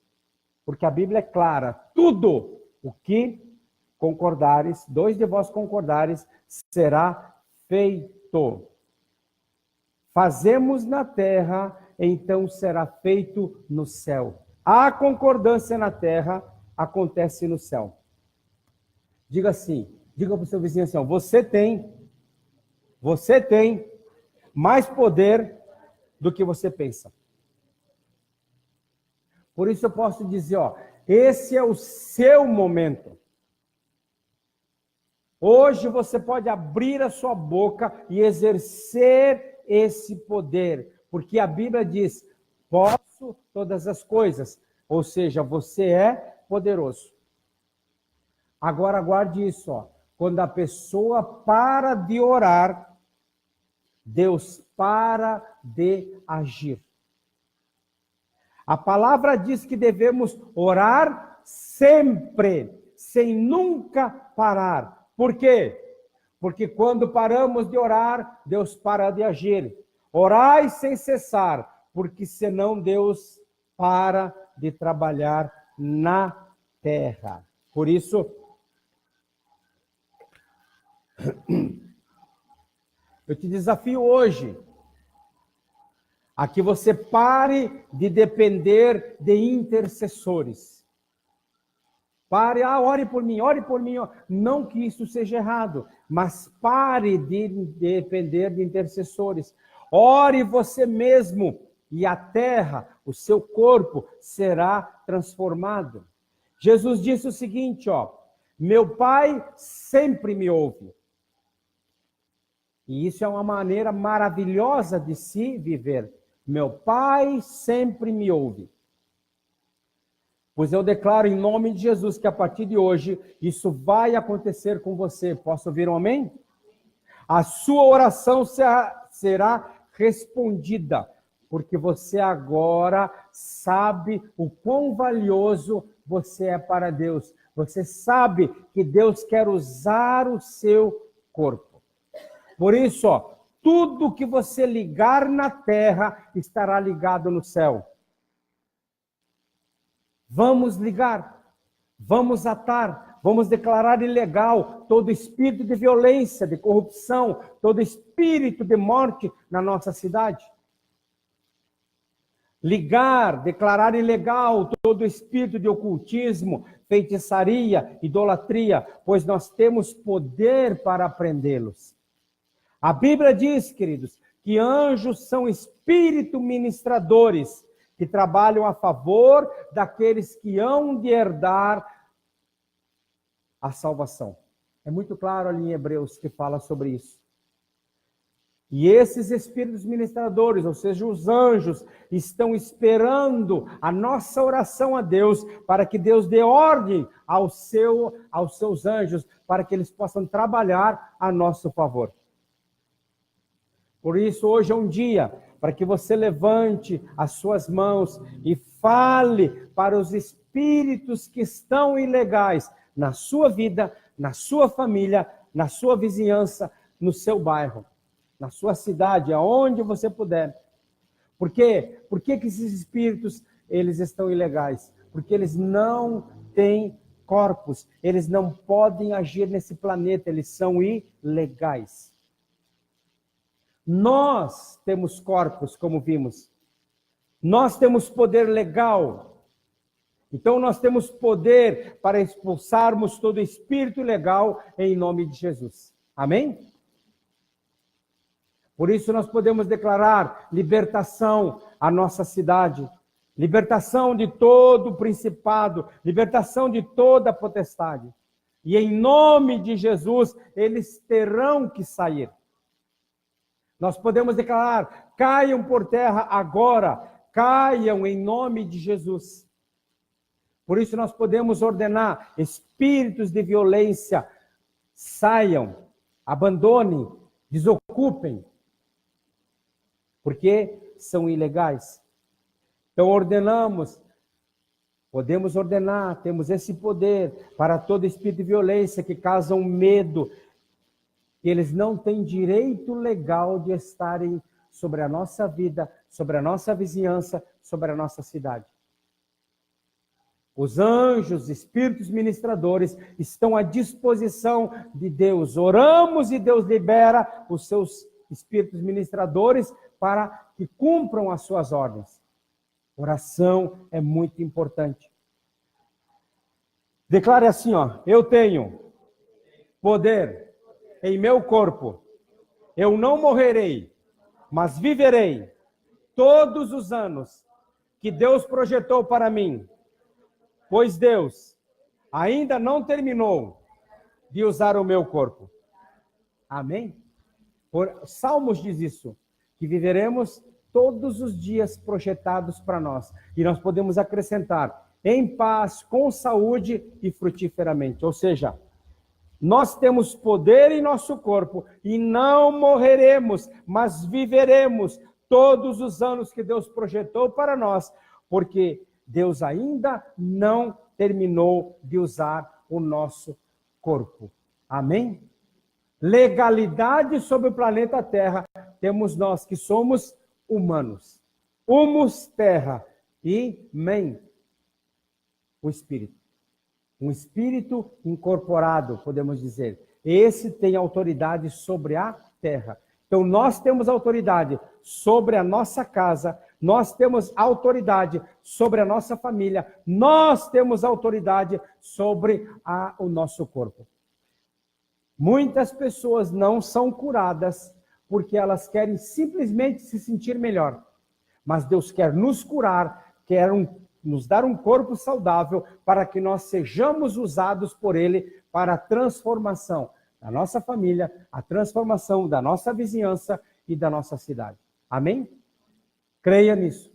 Porque a Bíblia é clara, tudo o que concordares, dois de vós concordares, será feito. Fazemos na terra, então será feito no céu. A concordância na terra acontece no céu. Diga assim, diga para o seu vizinho assim, ó, você tem mais poder do que você pensa. Por isso eu posso dizer, ó, esse é o seu momento. Hoje você pode abrir a sua boca e exercer esse poder, porque a Bíblia diz, posso todas as coisas, ou seja, você é poderoso. Agora guarde isso, ó. Quando a pessoa para de orar, Deus para de agir. A palavra diz que devemos orar sempre, sem nunca parar. Por quê? Porque quando paramos de orar, Deus para de agir. Orai sem cessar, porque senão Deus para de trabalhar na terra. Por isso, eu te desafio hoje a que você pare de depender de intercessores. Pare, ore por mim, ore por mim. Não que isso seja errado, mas pare de depender de intercessores. Ore você mesmo e a terra, o seu corpo, será transformado. Jesus disse o seguinte, ó, meu Pai sempre me ouve. E isso é uma maneira maravilhosa de se viver. Meu Pai sempre me ouve. Pois eu declaro em nome de Jesus que a partir de hoje, isso vai acontecer com você. Posso ouvir um amém? A sua oração será respondida, porque você agora sabe o quão valioso você é para Deus. Você sabe que Deus quer usar o seu corpo. Por isso, ó, tudo que você ligar na terra estará ligado no céu. Vamos ligar, vamos atar, vamos declarar ilegal todo espírito de violência, de corrupção, todo espírito de morte na nossa cidade. Ligar, declarar ilegal todo espírito de ocultismo, feitiçaria, idolatria, pois nós temos poder para prendê-los. A Bíblia diz, queridos, que anjos são espíritos ministradores que trabalham a favor daqueles que hão de herdar a salvação. É muito claro ali em Hebreus que fala sobre isso. E esses espíritos ministradores, ou seja, os anjos, estão esperando a nossa oração a Deus, para que Deus dê ordem aos seus anjos, para que eles possam trabalhar a nosso favor. Por isso, hoje é um dia para que você levante as suas mãos e fale para os espíritos que estão ilegais na sua vida, na sua família, na sua vizinhança, no seu bairro, na sua cidade, aonde você puder. Por quê? Por que esses espíritos, eles estão ilegais? Porque eles não têm corpos, eles não podem agir nesse planeta, eles são ilegais. Nós temos corpos, como vimos. Nós temos poder legal. Então nós temos poder para expulsarmos todo espírito ilegal em nome de Jesus. Amém? Por isso nós podemos declarar libertação à nossa cidade, libertação de todo o principado, libertação de toda a potestade. E em nome de Jesus, eles terão que sair. Nós podemos declarar, caiam por terra agora, caiam em nome de Jesus. Por isso nós podemos ordenar, espíritos de violência, saiam, abandonem, desocupem, porque são ilegais. Então ordenamos, podemos ordenar, temos esse poder para todo espírito de violência que causam medo, que eles não têm direito legal de estarem sobre a nossa vida, sobre a nossa vizinhança, sobre a nossa cidade. Os anjos, espíritos ministradores, estão à disposição de Deus. Oramos e Deus libera os seus espíritos ministradores para que cumpram as suas ordens. Oração é muito importante. Declare assim, eu tenho poder em meu corpo. Eu não morrerei, mas viverei todos os anos que Deus projetou para mim. Pois Deus ainda não terminou de usar o meu corpo. Amém? Salmos diz isso, que viveremos todos os dias projetados para nós. E nós podemos acrescentar, em paz, com saúde e frutiferamente. Ou seja, nós temos poder em nosso corpo e não morreremos, mas viveremos todos os anos que Deus projetou para nós, porque Deus ainda não terminou de usar o nosso corpo. Amém? Legalidade sobre o planeta Terra temos nós que somos humanos. Humus, terra, e men, o espírito. Um espírito incorporado, podemos dizer. Esse tem autoridade sobre a terra. Então nós temos autoridade sobre a nossa casa, nós temos autoridade sobre a nossa família, nós temos autoridade sobre o nosso corpo. Muitas pessoas não são curadas porque elas querem simplesmente se sentir melhor. Mas Deus quer nos curar, quer nos dar um corpo saudável para que nós sejamos usados por Ele para a transformação da nossa família, a transformação da nossa vizinhança e da nossa cidade. Amém? Creia nisso.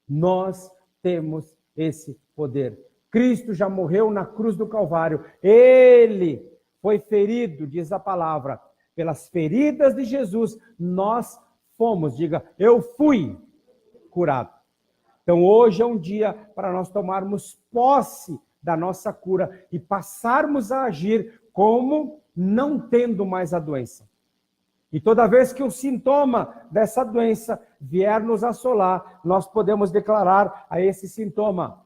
Nós temos esse poder. Cristo já morreu na cruz do Calvário. Ele foi ferido, diz a palavra. Pelas feridas de Jesus, nós fomos, diga, eu fui curado. Então hoje é um dia para nós tomarmos posse da nossa cura e passarmos a agir como não tendo mais a doença. E toda vez que o sintoma dessa doença vier nos assolar, nós podemos declarar a esse sintoma,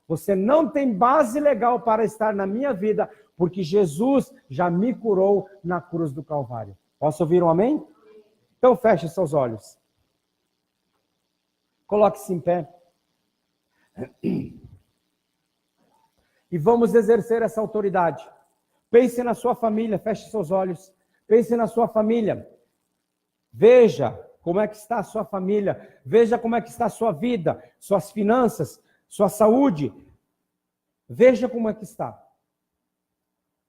você não tem base legal para estar na minha vida, porque Jesus já me curou na cruz do Calvário. Posso ouvir um amém? Então feche seus olhos. Coloque-se em pé. E vamos exercer essa autoridade. Pense na sua família, feche seus olhos. Pense na sua família. Veja como é que está a sua família. Veja como é que está a sua vida, suas finanças, sua saúde. Veja como é que está.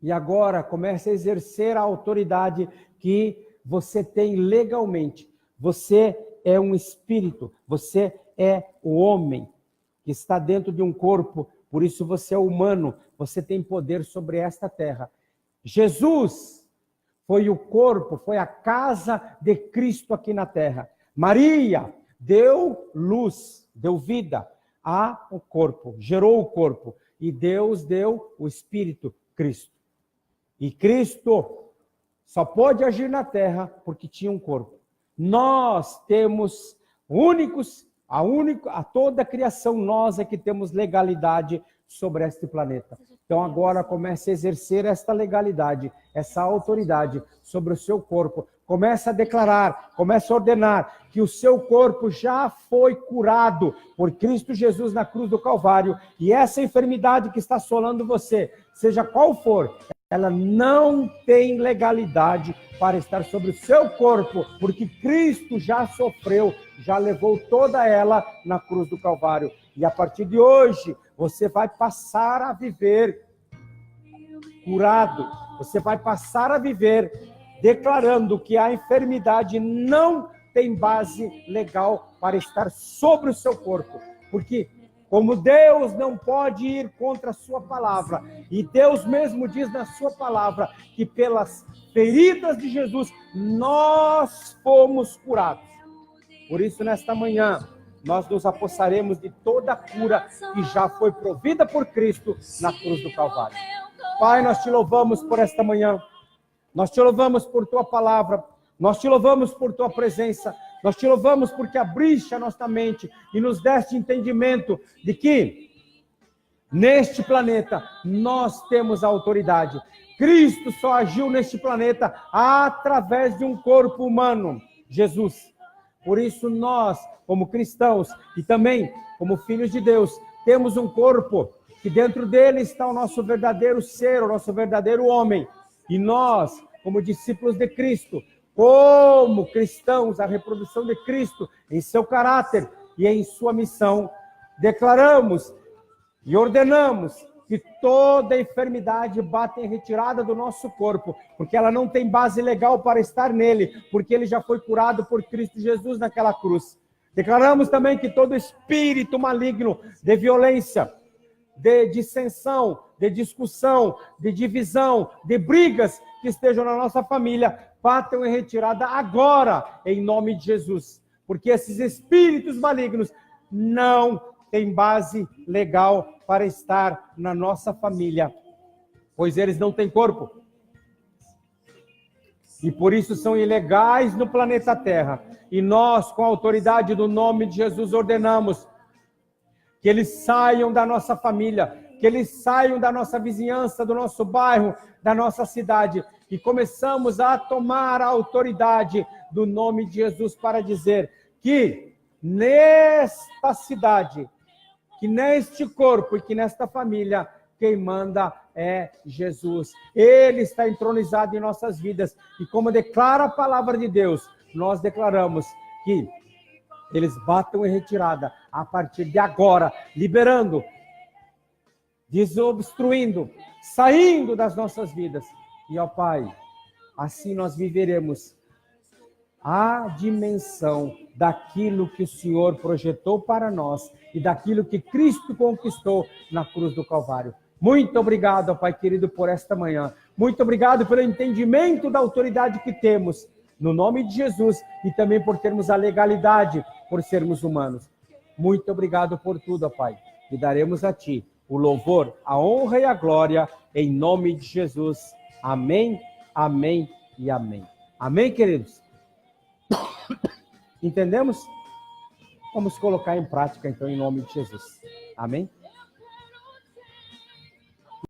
E agora comece a exercer a autoridade que você tem legalmente. Você é um espírito, você é o homem que está dentro de um corpo, por isso você é humano, você tem poder sobre esta terra. Jesus foi o corpo, foi a casa de Cristo aqui na terra. Maria deu luz, deu vida ao corpo, gerou o corpo. E Deus deu o Espírito, Cristo. E Cristo só pôde agir na terra porque tinha um corpo. Nós temos a toda a criação, nós é que temos legalidade sobre este planeta. Então agora comece a exercer esta legalidade, essa autoridade sobre o seu corpo. Comece a declarar, comece a ordenar que o seu corpo já foi curado por Cristo Jesus na cruz do Calvário. E essa enfermidade que está assolando você, seja qual for, ela não tem legalidade para estar sobre o seu corpo, porque Cristo já sofreu, já levou toda ela na cruz do Calvário. E a partir de hoje, você vai passar a viver curado. Você vai passar a viver declarando que a enfermidade não tem base legal para estar sobre o seu corpo. Porque como Deus não pode ir contra a sua palavra, e Deus mesmo diz na sua palavra que pelas feridas de Jesus nós fomos curados. Por isso, nesta manhã, nós nos apossaremos de toda a cura que já foi provida por Cristo na cruz do Calvário. Pai, nós te louvamos por esta manhã, nós te louvamos por tua palavra, nós te louvamos por tua presença, nós te louvamos porque abriste a nossa mente e nos deste entendimento de que neste planeta nós temos a autoridade. Cristo só agiu neste planeta através de um corpo humano, Jesus. Por isso nós, como cristãos e também como filhos de Deus, temos um corpo que dentro dele está o nosso verdadeiro ser, o nosso verdadeiro homem. E nós, como discípulos de Cristo, como cristãos, a reprodução de Cristo em seu caráter e em sua missão, declaramos e ordenamos que toda enfermidade bata em retirada do nosso corpo, porque ela não tem base legal para estar nele, porque ele já foi curado por Cristo Jesus naquela cruz. Declaramos também que todo espírito maligno de violência, de dissensão, de discussão, de divisão, de brigas que estejam na nossa família, batam em retirada agora, em nome de Jesus. Porque esses espíritos malignos não têm base legal para estar na nossa família, pois eles não têm corpo. E por isso são ilegais no planeta Terra. E nós, com a autoridade do nome de Jesus, ordenamos que eles saiam da nossa família, que eles saiam da nossa vizinhança, do nosso bairro, da nossa cidade. E começamos a tomar a autoridade do nome de Jesus para dizer que nesta cidade, que neste corpo e que nesta família, quem manda é Jesus. Ele está entronizado em nossas vidas. E como declara a palavra de Deus, nós declaramos que eles batam em retirada a partir de agora, liberando, desobstruindo, saindo das nossas vidas. E, ó Pai, assim nós viveremos a dimensão daquilo que o Senhor projetou para nós e daquilo que Cristo conquistou na cruz do Calvário. Muito obrigado, ó Pai querido, por esta manhã. Muito obrigado pelo entendimento da autoridade que temos, no nome de Jesus, e também por termos a legalidade, por sermos humanos. Muito obrigado por tudo, ó Pai. E daremos a Ti o louvor, a honra e a glória, em nome de Jesus. Amém, amém e amém. Amém, queridos? Entendemos? Vamos colocar em prática, então, em nome de Jesus. Amém?